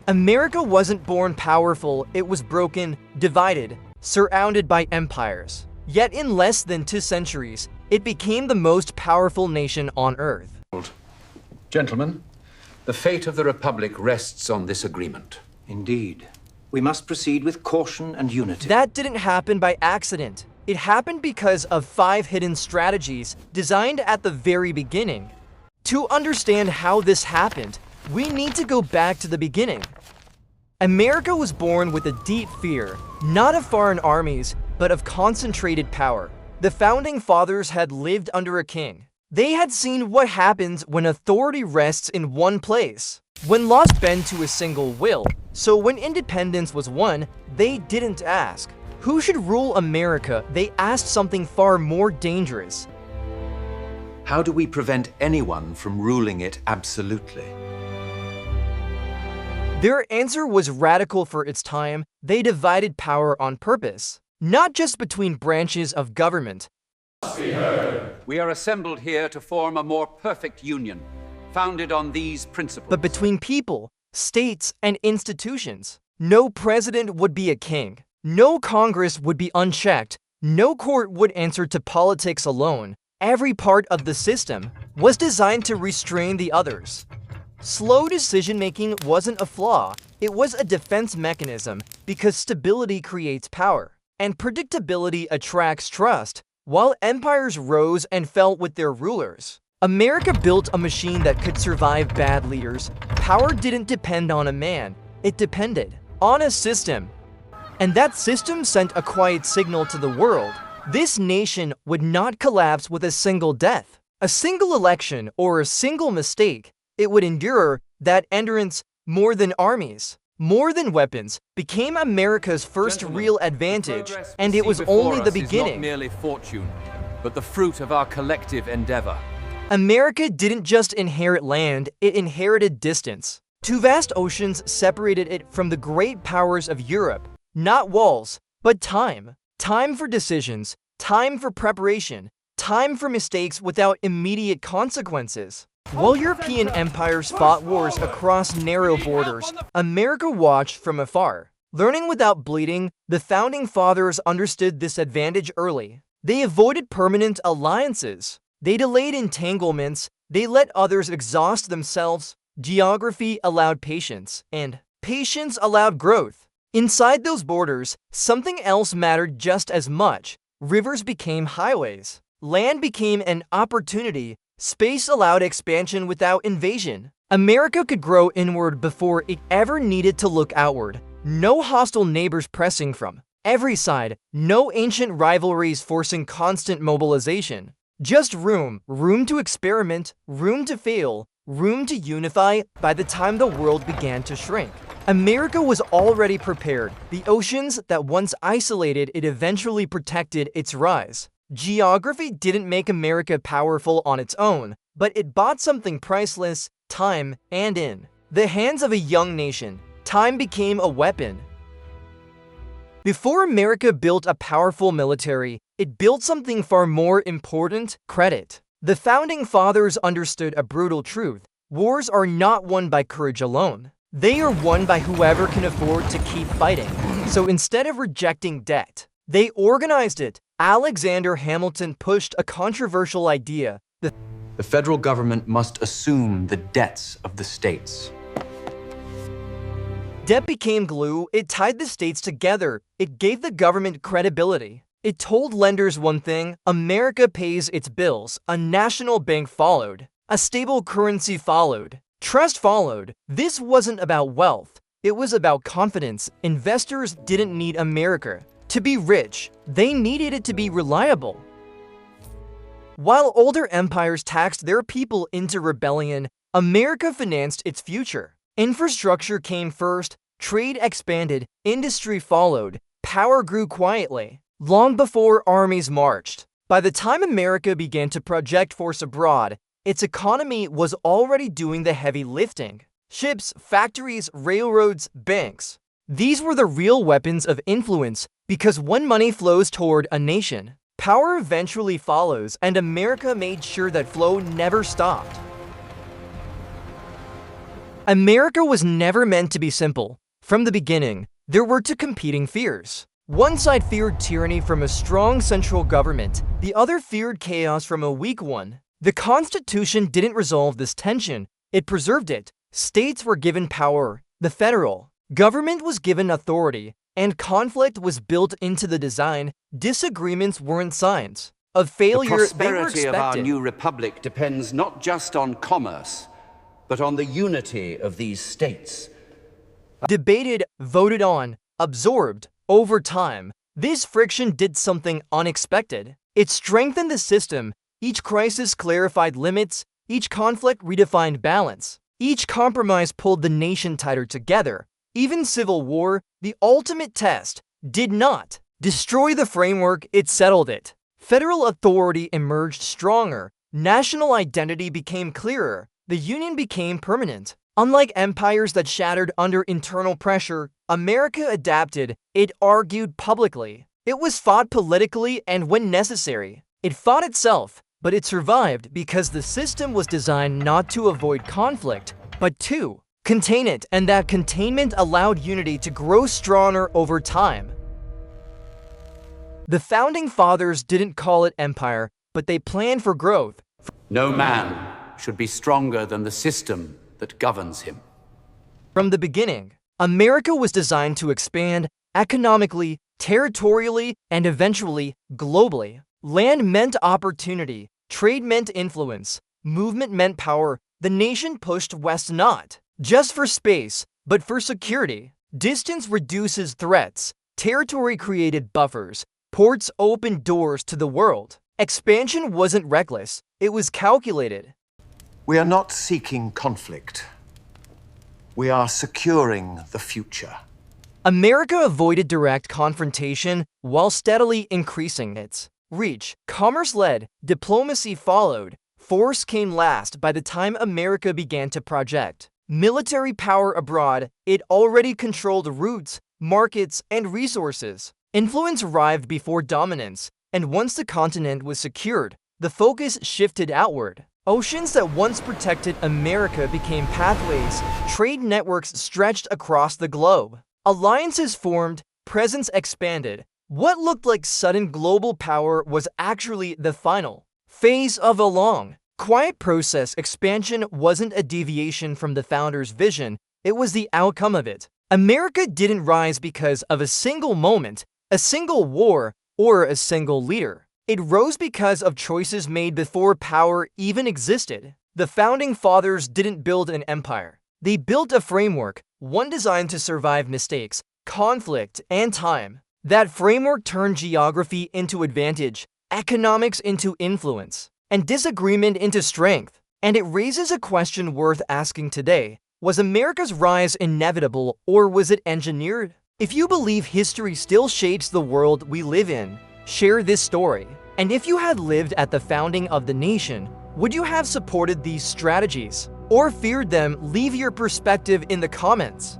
America wasn't born powerful, it was broken, divided, surrounded by empires. Yet in less than 2 centuries, it became the most powerful nation on Earth. Gentlemen, the fate of the Republic rests on this agreement. Indeed. We must proceed with caution and unity. That didn't happen by accident. It happened because of 5 hidden strategies designed at the very beginning. To understand how this happened, we need to go back to the beginning. America was born with a deep fear, not of foreign armies, but of concentrated power. The founding fathers had lived under a king. They had seen what happens when authority rests in one place. When laws bend to a single will, so when independence was won, they didn't ask, who should rule America? They asked something far more dangerous. How do we prevent anyone from ruling it absolutely? Their answer was radical for its time. They divided power on purpose, not just between branches of government. We are assembled here to form a more perfect union, founded on these principles. But between people, states, and institutions. No president would be a king. No Congress would be unchecked. No court would answer to politics alone. Every part of the system was designed to restrain the others. Slow decision-making wasn't a flaw. It was a defense mechanism because stability creates power, and predictability attracts trust. While empires rose and fell with their rulers, America built a machine that could survive bad leaders. Power didn't depend on a man, it depended on a system. And that system sent a quiet signal to the world. This nation would not collapse with a single death, a single election, or a single mistake. It would endure. That endurance, more than armies, more than weapons, became America's first real advantage, and it was only the beginning. Not merely fortune, but the fruit of our collective endeavor. America didn't just inherit land, it inherited distance. 2 vast oceans separated it from the great powers of Europe. Not walls, but time. Time for decisions, time for preparation, time for mistakes without immediate consequences. While European empires fought wars across narrow borders, America watched from afar. Learning without bleeding, the founding fathers understood this advantage early. They avoided permanent alliances. They delayed entanglements. They let others exhaust themselves. Geography allowed patience, and patience allowed growth. Inside those borders, something else mattered just as much. Rivers became highways. Land became an opportunity. Space allowed expansion without invasion. America could grow inward before it ever needed to look outward. No hostile neighbors pressing from every side. No ancient rivalries forcing constant mobilization. Just room to experiment, room to fail, room to unify. By the time the world began to shrink, America was already prepared. The oceans that once isolated it eventually protected its rise. Geography didn't make America powerful on its own, but it bought something priceless: time. And in the hands of a young nation, time became a weapon. Before America built a powerful military, it built something far more important: credit. The founding fathers understood a brutal truth: wars are not won by courage alone. They are won by whoever can afford to keep fighting. So instead of rejecting debt, they organized it. Alexander Hamilton pushed a controversial idea. The federal government must assume the debts of the states. Debt became glue. It tied the states together. It gave the government credibility. It told lenders one thing: America pays its bills. A national bank followed. A stable currency followed. Trust followed. This wasn't about wealth. It was about confidence. Investors didn't need America to be rich. They needed it to be reliable. While older empires taxed their people into rebellion, America financed its future. Infrastructure came first, trade expanded, industry followed, power grew quietly, long before armies marched. By the time America began to project force abroad, its economy was already doing the heavy lifting. Ships, factories, railroads, banks. These were the real weapons of influence, because when money flows toward a nation, power eventually follows, and America made sure that flow never stopped. America was never meant to be simple. From the beginning, there were two competing fears. One side feared tyranny from a strong central government, the other feared chaos from a weak one. The Constitution didn't resolve this tension, it preserved it. States were given power, the federal government was given authority, and conflict was built into the design. Disagreements weren't signs of failure, The they were prosperity of our expected. new republic depends not just on commerce, but on the unity of these states. Debated, voted on, absorbed. Over time, this friction did something unexpected. It strengthened the system. Each crisis clarified limits, each conflict redefined balance, each compromise pulled the nation tighter together. Even civil war, the ultimate test, did not destroy the framework, it settled it. Federal authority emerged stronger, national identity became clearer, the union became permanent. Unlike empires that shattered under internal pressure, America adapted. It argued publicly. It was fought politically and when necessary. It fought itself, but it survived because the system was designed not to avoid conflict, but to contain it, and that containment allowed unity to grow stronger over time. The Founding Fathers didn't call it empire, but they planned for growth. No man should be stronger than the system that governs him. From the beginning, America was designed to expand economically, territorially, and eventually globally. Land meant opportunity, trade meant influence, movement meant power. The nation pushed west not just for space, but for security. Distance reduces threats, territory created buffers, ports opened doors to the world. Expansion wasn't reckless, it was calculated. We are not seeking conflict. We are securing the future. America avoided direct confrontation while steadily increasing its reach. Commerce led, diplomacy followed, force came last. By the time America began to project military power abroad, it already controlled routes, markets, and resources. Influence arrived before dominance, and once the continent was secured, the focus shifted outward. Oceans that once protected America became pathways, trade networks stretched across the globe. Alliances formed, presence expanded. What looked like sudden global power was actually the final phase of a long, quiet process. Expansion wasn't a deviation from the founders' vision, it was the outcome of it. America didn't rise because of a single moment, a single war, or a single leader. It rose because of choices made before power even existed. The Founding Fathers didn't build an empire. They built a framework, one designed to survive mistakes, conflict, and time. That framework turned geography into advantage, economics into influence, and disagreement into strength. And it raises a question worth asking today. Was America's rise inevitable, or was it engineered? If you believe history still shapes the world we live in, share this story. And if you had lived at the founding of the nation, would you have supported these strategies or feared them? Leave your perspective in the comments.